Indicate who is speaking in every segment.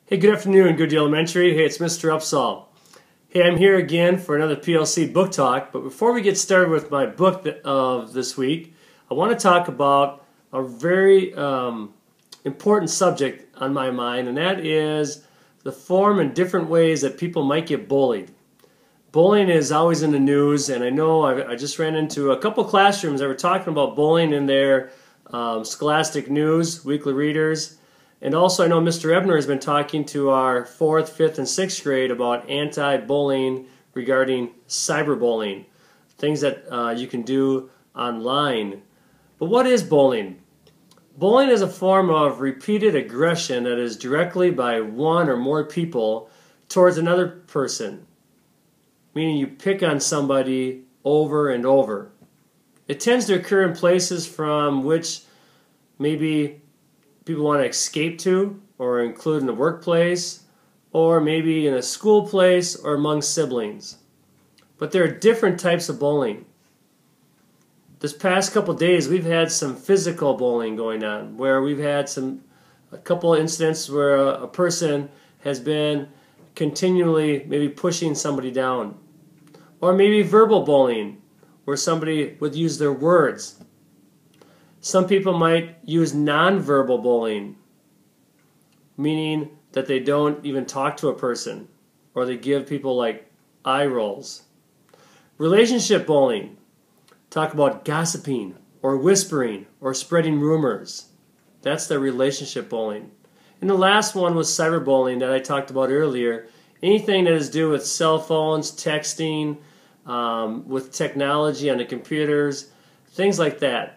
Speaker 1: Hey, good afternoon, Good Elementary. Hey, it's Mr. Upsall. Hey, I'm here again for another PLC book talk, but before we get started with my book of this week, I want to talk about a very important subject on my mind, and that is the form and different ways that people might get bullied. Bullying is always in the news, and I know I just ran into a couple classrooms that were talking about bullying in their scholastic news, weekly readers. And also I know Mr. Ebner has been talking to our 4th, 5th, and 6th grade about anti-bullying regarding cyberbullying, things that you can do online. But what is bullying? Bullying is a form of repeated aggression that is directly by one or more people towards another person, meaning you pick on somebody over and over. It tends to occur in places from which maybe people want to escape to, or include in the workplace, or maybe in a school place, or among siblings. But there are different types of bullying. This past couple days we've had some physical bullying going on, where we've had a couple incidents where a person has been continually maybe pushing somebody down. Or maybe verbal bullying, where somebody would use their words. Some people might use nonverbal bullying, meaning that they don't even talk to a person, or they give people like eye rolls. Relationship bullying, talk about gossiping, or whispering, or spreading rumors. That's the relationship bullying. And the last one was cyberbullying that I talked about earlier. Anything that is to do with cell phones, texting, with technology on the computers, things like that.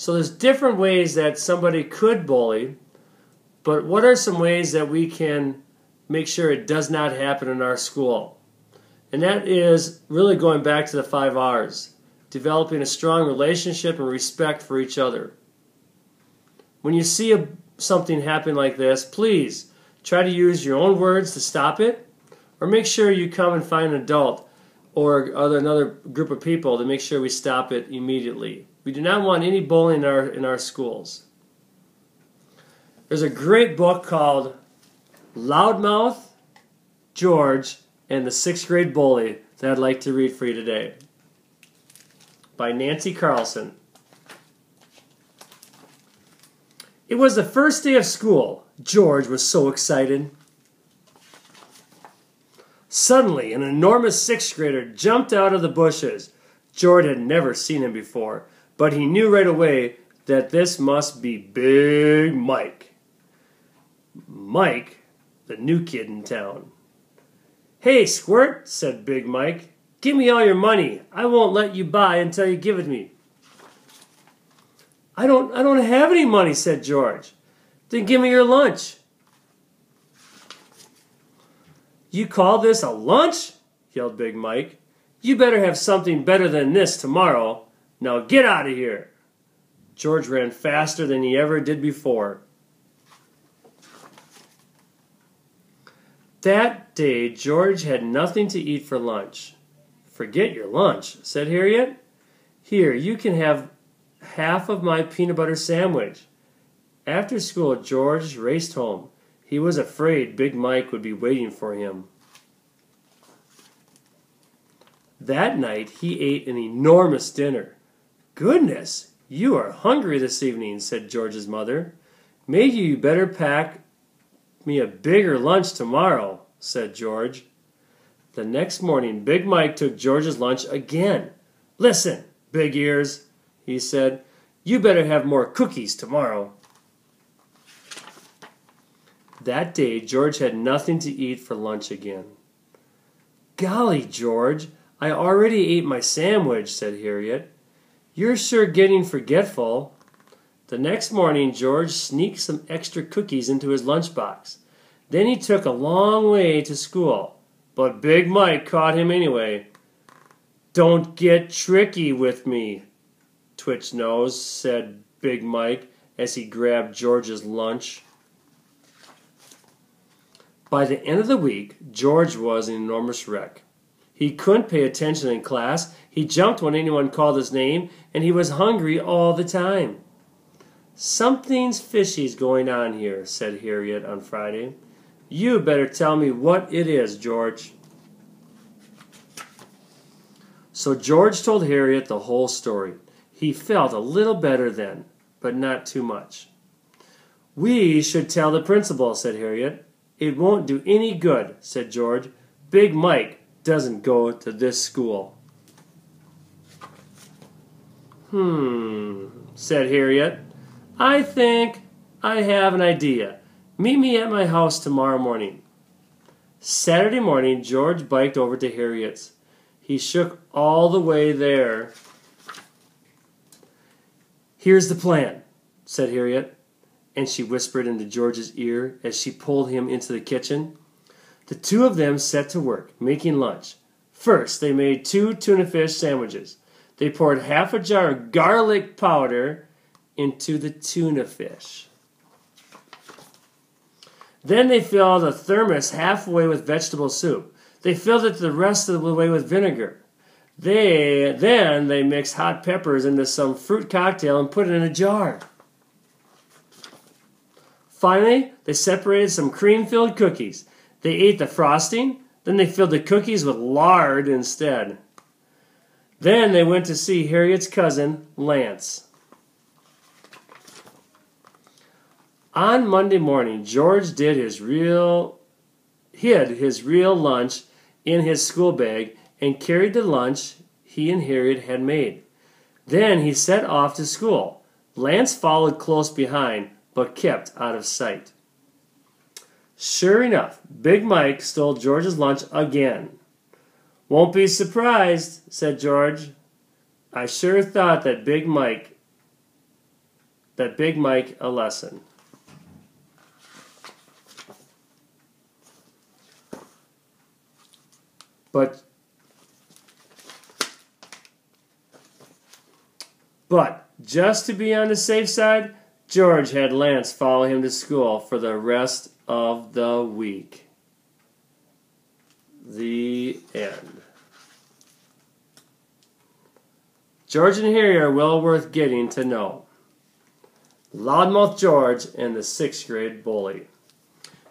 Speaker 1: So there's different ways that somebody could bully, but what are some ways that we can make sure it does not happen in our school? And that is really going back to the 5 R's, developing a strong relationship and respect for each other. When you see something happen like this, please try to use your own words to stop it, or make sure you come and find an adult or another group of people to make sure we stop it immediately. We do not want any bullying in our schools. There's a great book called Loudmouth George and the 6th Grade Bully that I'd like to read for you today, by Nancy Carlson. It was the first day of school. George was so excited. Suddenly, an enormous 6th grader jumped out of the bushes. George had never seen him before, but he knew right away that this must be Big Mike. Mike, the new kid in town. "Hey, Squirt," said Big Mike, "give me all your money. I won't let you buy until you give it to me." I don't have any money," said George. "Then give me your lunch." "You call this a lunch?" yelled Big Mike. "You better have something better than this tomorrow. Now get out of here." George ran faster than he ever did before. That day, George had nothing to eat for lunch. "Forget your lunch," said Harriet. "Here, you can have half of my peanut butter sandwich." After school, George raced home. He was afraid Big Mike would be waiting for him. That night, he ate an enormous dinner. "Goodness, you are hungry this evening," said George's mother. "Maybe you better pack me a bigger lunch tomorrow," said George. The next morning, Big Mike took George's lunch again. "Listen, Big Ears," he said, "you better have more cookies tomorrow." That day, George had nothing to eat for lunch again. "Golly, George, I already ate my sandwich," said Harriet. "You're sure getting forgetful." The next morning, George sneaked some extra cookies into his lunchbox. Then he took a long way to school, but Big Mike caught him anyway. "Don't get tricky with me, Twitch Nose," said Big Mike as he grabbed George's lunch. By the end of the week, George was an enormous wreck. He couldn't pay attention in class, he jumped when anyone called his name, and he was hungry all the time. "Something's fishy's going on here," said Harriet on Friday. "You better tell me what it is, George." So George told Harriet the whole story. He felt a little better then, but not too much. "We should tell the principal," said Harriet. "It won't do any good," said George. "Big Mike doesn't go to this school." Said Harriet. "I think I have an idea. Meet me at my house tomorrow morning." Saturday morning, George biked over to Harriet's. He shook all the way there. "Here's the plan," said Harriet, and she whispered into George's ear as she pulled him into the kitchen. The two of them set to work, making lunch. First, they made 2 tuna fish sandwiches. They poured half a jar of garlic powder into the tuna fish. Then they filled a thermos halfway with vegetable soup. They filled it the rest of the way with vinegar. Then they mixed hot peppers into some fruit cocktail and put it in a jar. Finally, they separated some cream-filled cookies. They ate the frosting, then they filled the cookies with lard instead. Then they went to see Harriet's cousin, Lance. On Monday morning, George hid his real lunch in his school bag and carried the lunch he and Harriet had made. Then he set off to school. Lance followed close behind, but kept out of sight. Sure enough, Big Mike stole George's lunch again. "Won't be surprised," said George. "I sure thought that Big Mike a lesson." But just to be on the safe side, George had Lance follow him to school for the rest of the week. The end. George and Harry are well worth getting to know. Loudmouth George and the 6th grade bully.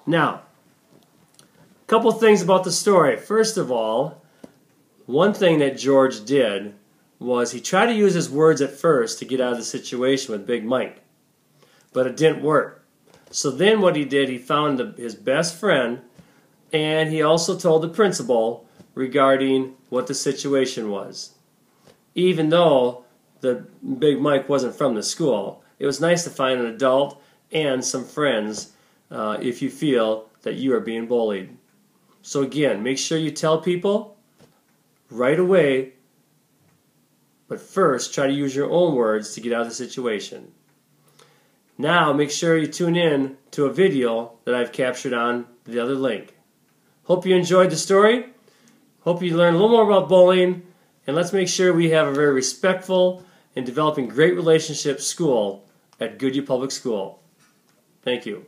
Speaker 1: Now, a couple things about the story. First of all, one thing that George did was he tried to use his words at first to get out of the situation with Big Mike, but it didn't work. So then what he did, he found his best friend, and he also told the principal regarding what the situation was. Even though the Big Mike wasn't from the school, it was nice to find an adult and some friends if you feel that you are being bullied. So again, make sure you tell people right away, but first try to use your own words to get out of the situation. Now make sure you tune in to a video that I've captured on the other link. Hope you enjoyed the story. Hope you learned a little more about bullying. And let's make sure we have a very respectful and developing great relationship school at Goodyear Public School. Thank you.